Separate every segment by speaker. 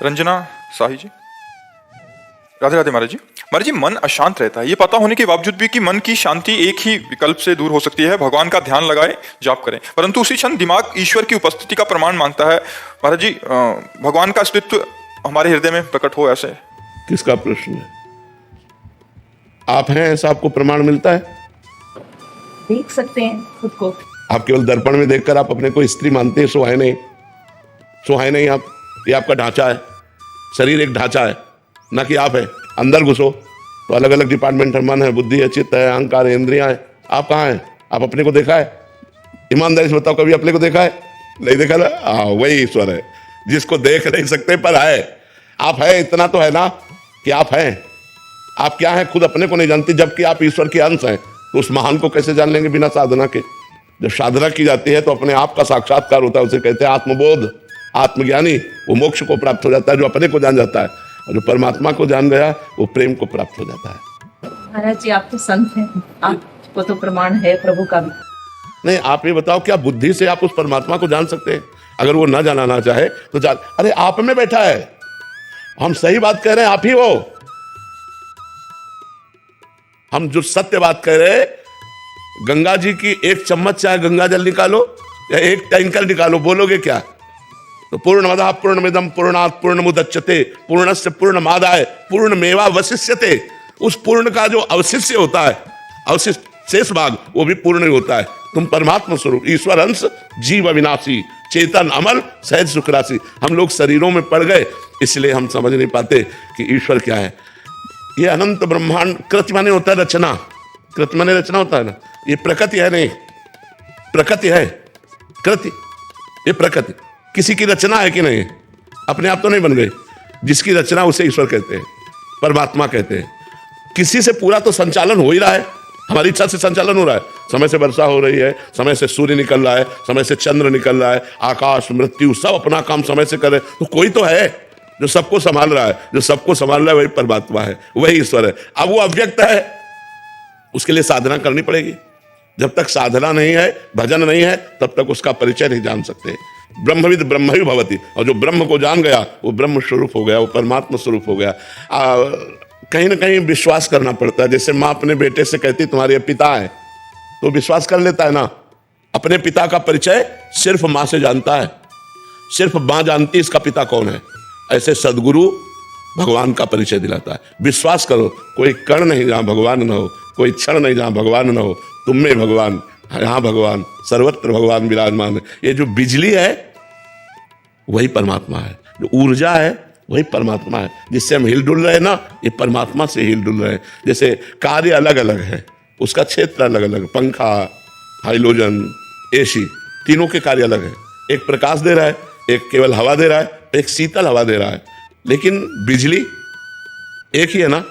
Speaker 1: रंजना साही जी, राधे राधे महाराज जी। महाराज जी, मन अशांत रहता है, ये पता होने के बावजूद भी कि मन की शांति एक ही विकल्प से दूर हो सकती है, भगवान का ध्यान लगाए, जाप करें, परंतु उसी क्षण दिमाग ईश्वर की उपस्थिति का प्रमाण मांगता है। महाराज जी, भगवान का अस्तित्व हमारे हृदय में प्रकट हो ऐसे।
Speaker 2: किसका प्रश्न है? आप हैं ऐसा आपको प्रमाण मिलता है?
Speaker 3: देख सकते हैं खुद को।
Speaker 2: आप केवल दर्पण में देखकर आप अपने को स्त्री मानते हैं, सो है नहीं, सो है नहीं आप। ये आपका ढांचा है, शरीर एक ढांचा है, ना कि आप है। अंदर घुसो तो अलग अलग डिपार्टमेंट है, मन है, बुद्धि है, चित्त है, अहंकार है, इंद्रियां है। आप कहाँ हैं? आप अपने को देखा है? ईमानदारी से बताओ, कभी अपने को देखा है? नहीं देखा ना? हाँ, वही ईश्वर है जिसको देख नहीं सकते पर है। आप है, इतना तो है ना कि आप हैं। आप क्या हैं खुद अपने को नहीं जानते, जबकि आप ईश्वर के अंश हैं। तो उस महान को कैसे जान लेंगे बिना साधना के? जब साधना की जाती है तो अपने आप का साक्षात्कार होता है, उसे कहते हैं आत्मबोध। आत्मज्ञानी वो मोक्ष को प्राप्त हो जाता है, जो अपने को जान जाता है, और जो परमात्मा को जान गया वो प्रेम को प्राप्त हो जाता है।
Speaker 3: महाराज जी, आप तो संत हैं, आपको तो प्रमाण है प्रभु का भी।
Speaker 2: नहीं, आप ये बताओ, क्या बुद्धि से आप उस परमात्मा को जान सकते हैं? अगर वो ना जाना चाहे तो जान। अरे आप में बैठा है, हम सही बात कह रहे हैं, आप ही हो। हम जो सत्य बात कह रहे हैं, गंगा जी की एक चम्मच चाहे गंगा जल निकालो या एक टैंकर निकालो, बोलोगे क्या? तो पूर्णमदः पूर्णमिदं पूर्णात् पूर्णमुदच्यते पूर्णस्य पूर्णमादाय पूर्णमेवावशिष्यते। उस पूर्ण का जो अवशिष्य होता है, अवशिष्ट शेष भाग, वो भी पूर्ण ही होता है। तुम परमात्मा स्वरूप, ईश्वर अंश, जीव अविनाशी, चेतन अमल, सहज सुख राशि। हम लोग शरीरों में पड़ गए, इसलिए हम समझ नहीं पाते कि ईश्वर क्या है। ये अनंत ब्रह्मांड, कृत माने होता है रचना, कृत माने रचना होता है ना। ये प्रकृति है नहीं, प्रकृति है, कृति, ये प्रकृति किसी की रचना है कि नहीं? अपने आप तो नहीं बन गए। जिसकी रचना उसे ईश्वर कहते हैं, परमात्मा कहते हैं। किसी से पूरा तो संचालन हो ही रहा है, हमारी इच्छा से संचालन हो रहा है। समय से वर्षा हो रही है, समय से सूर्य निकल रहा है, समय से चंद्र निकल रहा है, आकाश मृत्यु सब अपना काम समय से करे। तो कोई तो है जो सबको संभाल रहा है, जो सबको संभाल रहा है वही परमात्मा है, वही ईश्वर है। अब वो अव्यक्त है, उसके लिए साधना करनी पड़ेगी। जब तक साधना नहीं है, भजन नहीं है, तब तक उसका परिचय नहीं जान सकते। ब्रह्मविद ब्रह्म ही भवति, और जो ब्रह्म को जान गया वो ब्रह्म स्वरूप हो गया, वो परमात्मा स्वरूप हो गया। कहीं ना कहीं विश्वास करना पड़ता है। जैसे माँ अपने बेटे से कहती तुम्हारे पिता है, तो विश्वास कर लेता है ना। अपने पिता का परिचय सिर्फ माँ से जानता है, सिर्फ माँ जानती इसका पिता कौन है। ऐसे सदगुरु भगवान का परिचय दिलाता है। विश्वास करो, कोई कण नहीं जहाँ भगवान न हो, कोई क्षण नहीं जहाँ भगवान न हो। तुम में भगवान, यहाँ भगवान, सर्वत्र भगवान विराजमान है। ये जो बिजली है वही परमात्मा है, जो ऊर्जा है वही परमात्मा है। जिससे हम हिल डुल रहे हैं ना, ये परमात्मा से हिल डुल रहे हैं। जैसे कार्य अलग अलग है, उसका क्षेत्र अलग अलग, पंखा, हाइड्रोजन, एसी, तीनों के कार्य अलग है। एक प्रकाश दे रहा है, एक केवल हवा दे रहा है, एक शीतल हवा दे रहा है, लेकिन बिजली एक ही है ना।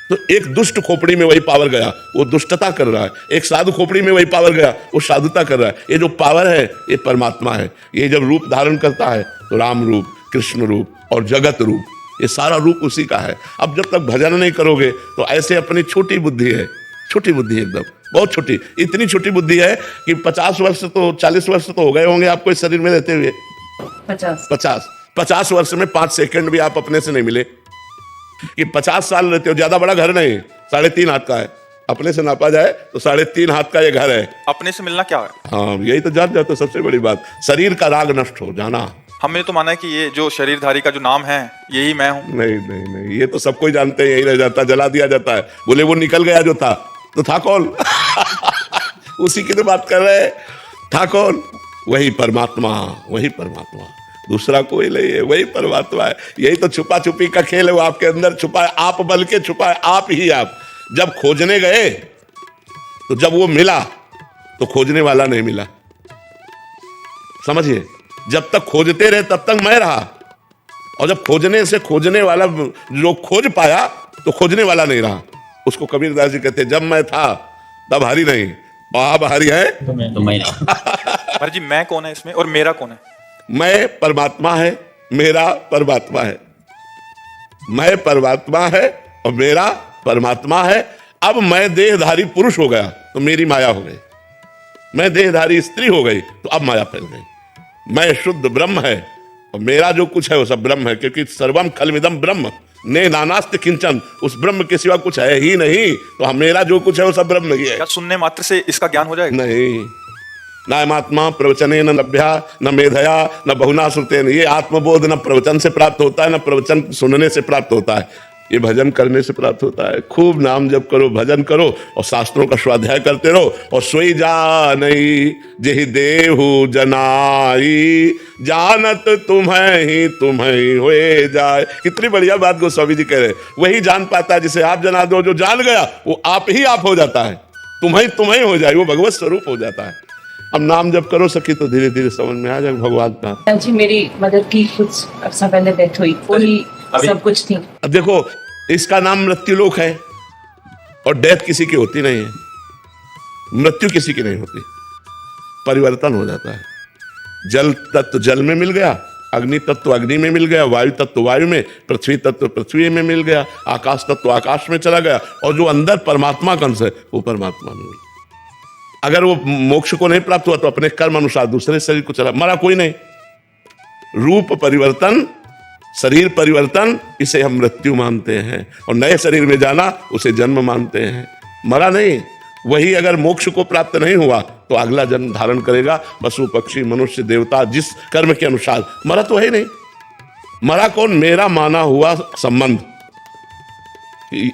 Speaker 2: तो एक दुष्ट खोपड़ी में वही पावर गया, वो दुष्टता कर रहा है। एक साधु खोपड़ी में वही पावर गया, वो साधुता कर रहा है। ये जो पावर है ये परमात्मा है। ये जब रूप धारण करता है तो राम रूप, कृष्ण रूप और जगत रूप, ये सारा रूप उसी का है। अब जब तक भजन नहीं करोगे तो ऐसे अपनी छोटी बुद्धि है, छोटी बुद्धि एकदम बहुत छोटी, इतनी छोटी बुद्धि है कि 50 वर्ष तो 40 वर्ष तो हो गए होंगे आपको इस शरीर में रहते हुए। 50 वर्ष में 5 सेकंड भी आप अपने से नहीं मिले। कि 50 साल रहते हो, ज्यादा बड़ा घर नहीं, 3.5 हाथ का है। अपने से नापा जाए तो 3.5 हाथ का ये घर है।
Speaker 1: अपने से मिलना क्या है?
Speaker 2: हाँ, यही तो जान जाते हो, सबसे बड़ी बात। शरीर का राग नष्ट हो जाना।
Speaker 1: हमने तो माना है कि ये जो शरीरधारी का जो नाम है यही मैं हूँ।
Speaker 2: नहीं नहीं नहीं, ये तो सबको ही जानते हैं, यही रह जाता, जला दिया जाता है। बोले वो निकल गया जो था, तो था कौन? उसी की तो बात कर रहे हैं। था कौन? वही परमात्मा, वही परमात्मा, दूसरा कोई नहीं है, वही परमात्मा है। यही तो छुपा छुपी का खेल है, वो आपके अंदर छुपा है, आप बल के छुपा है, आप ही आप। जब खोजने गए तो जब वो मिला तो खोजने वाला नहीं मिला, समझिए। जब तक खोजते रहे तब तक मैं रहा, और जब खोजने से खोजने वाला जो खोज पाया तो खोजने वाला नहीं रहा। उसको कबीरदास जी कहते जब मैं था तब हरि नहीं, और अब हरि है तो मैं
Speaker 1: महाराज जी, मैं कौन है इसमें और मेरा कौन है?
Speaker 2: मैं परमात्मा है, मेरा परमात्मा है। मैं परमात्मा है और मेरा परमात्मा है। अब मैं देहधारी पुरुष हो गया तो मेरी माया हो गई, मैं देहधारी स्त्री हो गई तो अब माया फैल गई। मैं शुद्ध ब्रह्म है और मेरा जो कुछ है वो सब ब्रह्म है, क्योंकि सर्वम खलमिदम ब्रह्म ने नानास्ति किंचन, उस ब्रह्म के सिवा कुछ है ही नहीं। तो मेरा जो कुछ है वो सब ब्रह्म ही है।
Speaker 1: क्या सुनने मात्र से इसका ज्ञान हो जाएगा?
Speaker 2: नहीं, नायमात्मा प्रवचने न लभ्या न मेधया न बहुना श्रुतेन। ये आत्मबोध न प्रवचन से प्राप्त होता है, न प्रवचन सुनने से प्राप्त होता है, ये भजन करने से प्राप्त होता है। खूब नाम जप करो, भजन करो और शास्त्रों का स्वाध्याय करते रहो। और सोई जानई जेहि देहु जनाई, जानत तुम्हें ही होए जाए। कितनी बढ़िया बात गोस्वामी जी कह रहे हैं। वही जान पाता है जिसे आप जना दो, जो जान गया वो आप ही आप हो जाता है, तुम्हें हो जाए, वो भगवत स्वरूप हो जाता है। अब नाम जप करो सखी तो धीरे धीरे समझ में आ जाए भगवान का।
Speaker 3: जी मेरी मदर की कुछ अर्सा पहले डेथ हुई, पूरी सब कुछ थी।
Speaker 2: अब देखो, इसका नाम मृत्युलोक है और डेथ किसी की होती नहीं है, मृत्यु किसी की नहीं होती, परिवर्तन हो जाता है। जल तत्व जल में मिल गया, अग्नि तत्व अग्नि में मिल गया, वायु तत्व वायु में, पृथ्वी तत्व पृथ्वी में मिल गया, आकाश तत्व आकाश में चला गया, और जो अंदर परमात्मा का अंश है वो परमात्मा में। अगर वो मोक्ष को नहीं प्राप्त हुआ तो अपने कर्म अनुसार दूसरे शरीर को चला, मरा कोई नहीं। रूप परिवर्तन, शरीर परिवर्तन, इसे हम मृत्यु मानते हैं, और नए शरीर में जाना उसे जन्म मानते हैं। मरा नहीं, वही अगर मोक्ष को प्राप्त नहीं हुआ तो अगला जन्म धारण करेगा, पशु पक्षी मनुष्य देवता, जिस कर्म के अनुसार। मरा तो है नहीं। मरा कौन? मेरा माना हुआ संबंध।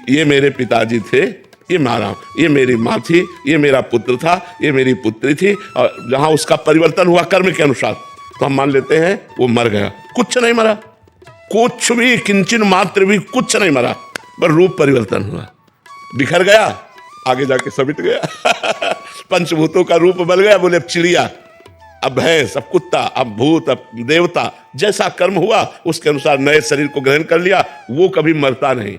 Speaker 2: ये मेरे पिताजी थे, ये मारा, ये मेरी माँ थी, ये मेरा पुत्र था, ये मेरी पुत्री थी, और जहां उसका परिवर्तन हुआ कर्म के अनुसार तो हम मान लेते हैं वो मर गया। कुछ नहीं मरा, कुछ भी, किंचन मात्र भी कुछ नहीं मरा, पर रूप परिवर्तन हुआ, बिखर गया, आगे जाके समिट गया। पंचभूतों का रूप बन गया। बोले अब चिड़िया, अब भैंस, अब कुत्ता, अब भूत, अब देवता, जैसा कर्म हुआ उसके अनुसार नए शरीर को ग्रहण कर लिया। वो कभी मरता नहीं,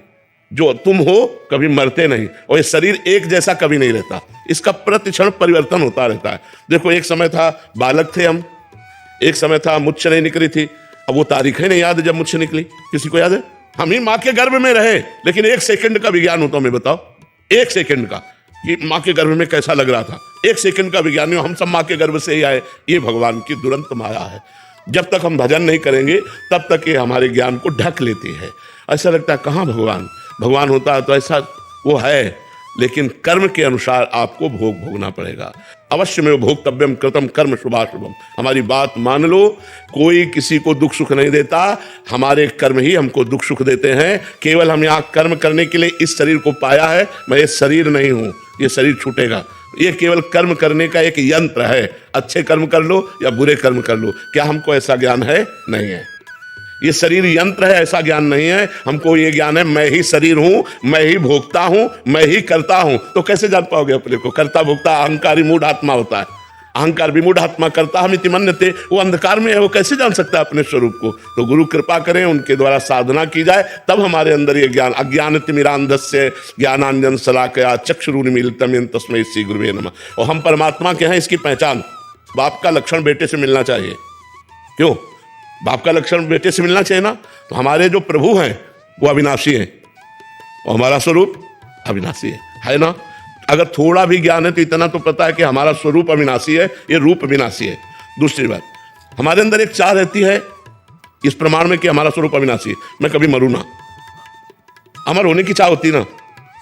Speaker 2: जो तुम हो कभी मरते नहीं, और ये शरीर एक जैसा कभी नहीं रहता, इसका प्रतिक्षण परिवर्तन होता रहता है। देखो, एक समय था बालक थे हम, एक समय था मुझसे नहीं निकली थी। अब वो तारीखें नहीं याद जब मुझसे निकली, किसी को याद है? हम ही माँ के गर्भ में रहे, लेकिन एक सेकंड का विज्ञान हो तो हमें बताओ, एक सेकंड का, कि माँ के गर्भ में कैसा लग रहा था। एक सेकंड का विज्ञान हो, हम सब माँ के गर्भ से ही आए। ये भगवान की दुरंत माया है। जब तक हम भजन नहीं करेंगे तब तक ये हमारे ज्ञान को ढक लेती है। ऐसा लगता है कहाँ भगवान होता है तो ऐसा वो है, लेकिन कर्म के अनुसार आपको भोग भोगना पड़ेगा। अवश्य में भोक्तव्यम कृतम कर्म शुभाशुभम। हमारी बात मान लो, कोई किसी को दुख सुख नहीं देता, हमारे कर्म ही हमको दुख सुख देते हैं। केवल हम यहाँ कर्म करने के लिए इस शरीर को पाया है। मैं ये शरीर नहीं हूँ, ये शरीर छूटेगा। ये केवल कर्म करने का एक यंत्र है। अच्छे कर्म कर लो या बुरे कर्म कर लो, क्या हमको ऐसा ज्ञान है? नहीं है। ये शरीर यंत्र है, ऐसा ज्ञान नहीं है। हमको ये ज्ञान है मैं ही शरीर हूं, मैं ही भोगता हूं, मैं ही करता हूं। तो कैसे जान पाओगे अपने को? करता भोगता अहंकारी मूढ़ आत्मा होता है। अहंकार विमूढ़ आत्मा करता हम इति मन्यते, वो अंधकार में है, वो कैसे जान सकता है अपने स्वरूप को? तो गुरु कृपा करें, उनके द्वारा साधना की जाए, तब हमारे अंदर ये ज्ञान। अज्ञानतिमिरान्धस्य ज्ञानांजन शलाकया चक्षुरुन्मीलितं येन तस्मै श्री गुरुवे नमः। और हम परमात्मा के हैं, इसकी पहचान बाप का लक्षण बेटे से मिलना चाहिए। क्यों? बाप का लक्षण बेटे से मिलना चाहिए ना। तो हमारे जो प्रभु हैं वो अविनाशी हैं और हमारा स्वरूप अविनाशी है ना। अगर थोड़ा भी ज्ञान है तो इतना तो पता है कि हमारा स्वरूप अविनाशी है, ये रूप विनाशी है। दूसरी बात, हमारे अंदर एक चाह रहती है इस प्रमाण में कि हमारा स्वरूप अविनाशी है, मैं कभी मरूं ना। अमर होने की चाह होती ना,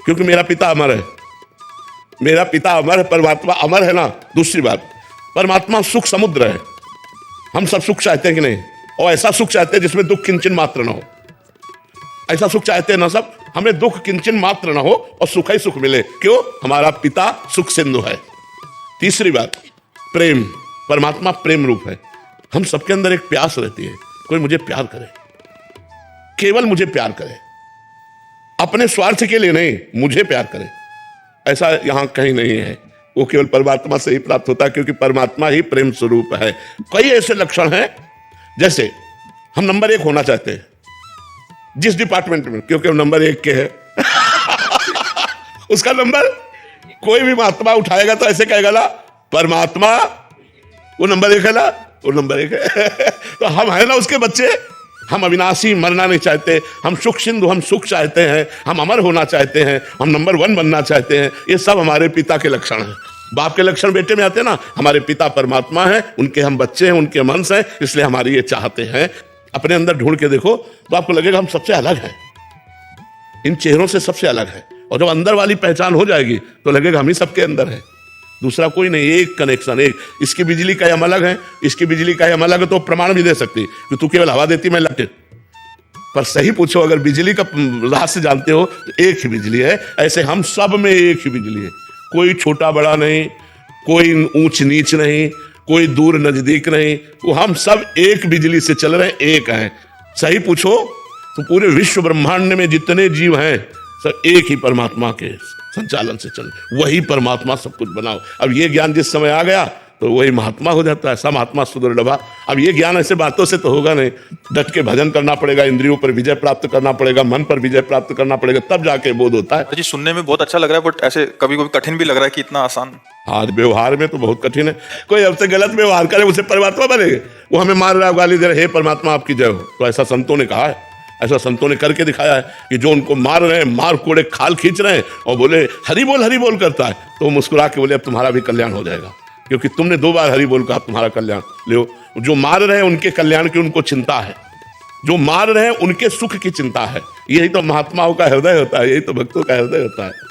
Speaker 2: क्योंकि मेरा पिता अमर है, मेरा पिता अमर है, परमात्मा अमर है ना। दूसरी बात, परमात्मा सुख समुद्र है। हम सब सुख चाहते हैं कि नहीं? और ऐसा सुख चाहते हैं जिसमें दुख किंचन मात्र ना हो। ऐसा सुख चाहते हैं ना सब, हमें दुख किंचन मात्र ना हो और सुख ही सुख मिले। क्यों? हमारा पिता सुख सिंधु है। तीसरी बात, प्रेम। परमात्मा प्रेम रूप है। हम सबके अंदर एक प्यास रहती है, कोई मुझे प्यार करे, केवल मुझे प्यार करे, अपने स्वार्थ के लिए नहीं, मुझे प्यार करे। ऐसा यहां कहीं नहीं है। वो केवल परमात्मा से ही प्राप्त होता है, क्योंकि परमात्मा ही प्रेम स्वरूप है। कई ऐसे लक्षण हैं, जैसे हम नंबर 1 होना चाहते हैं जिस डिपार्टमेंट में, क्योंकि हम नंबर 1 के हैं। उसका नंबर कोई भी महात्मा उठाएगा तो ऐसे कहेगा ना, परमात्मा वो नंबर 1 है ना, वो नंबर 1 है। तो हम है ना उसके बच्चे। हम अविनाशी, मरना नहीं चाहते, हम सुख सिंधु, हम सुख चाहते हैं, हम अमर होना चाहते हैं, हम नंबर 1 बनना चाहते हैं। ये सब हमारे पिता के लक्षण हैं। बाप के लक्षण बेटे में आते हैं ना। हमारे पिता परमात्मा हैं, उनके हम बच्चे हैं, उनके वंश हैं, इसलिए हमारी ये चाहते हैं। अपने अंदर ढूंढ के देखो तो आपको लगेगा हम सबसे अलग हैं, इन चेहरों से सबसे अलग है। और जब अंदर वाली पहचान हो जाएगी तो लगेगा हम ही सबके अंदर है, दूसरा कोई नहीं, एक कनेक्शन, एक। इसकी बिजली का हम अलग है, इसकी बिजली का हम अलग है, तो प्रमाण भी दे सकती कि तू केवल हवा देती, मैं लटे। पर सही पूछो, अगर बिजली का रहस्य जानते हो तो एक ही बिजली है। ऐसे हम सब में एक ही बिजली है, कोई छोटा बड़ा नहीं, कोई ऊंच नीच नहीं, कोई दूर नजदीक नहीं, तो हम सब एक बिजली से चल रहे हैं, एक हैं। सही पूछो तो पूरे विश्व ब्रह्मांड में जितने जीव हैं सब एक ही परमात्मा के संचालन से चल, वही परमात्मा सब कुछ बनाओ। अब ये ज्ञान जिस समय आ गया तो वही महात्मा हो जाता है, सब महात्मा सुदुर्लभा। अब ये ज्ञान ऐसे बातों से तो होगा नहीं, डट के भजन करना पड़ेगा, इंद्रियों पर विजय प्राप्त करना पड़ेगा, मन पर विजय प्राप्त करना पड़ेगा, तब जाके बोध होता है।
Speaker 1: जी सुनने में बहुत अच्छा लग रहा है, बट ऐसे कभी कभी कठिन भी लग रहा है कि इतना आसान।
Speaker 2: हाँ, व्यवहार में तो बहुत कठिन है। कोई हमसे गलत व्यवहार करे उसे परमात्मा बनेगा, वो हमें मार रहा है, गाली दे रहा है, हे परमात्मा आपकी जय हो। तो ऐसा संतों ने कहा है, ऐसा संतों ने करके दिखाया है कि जो उनको मार रहे हैं, मार कोड़े खाल खींच रहे हैं और बोले हरि बोल करता है, तो मुस्कुरा के बोले अब तुम्हारा भी कल्याण हो जाएगा, क्योंकि तुमने 2 बार हरि बोल कहा, तुम्हारा कल्याण ले। जो मार रहे हैं उनके कल्याण की उनको चिंता है, जो मार रहे हैं उनके सुख की चिंता है। यही तो महात्माओं का हृदय होता है, यही तो भक्तों का हृदय होता है।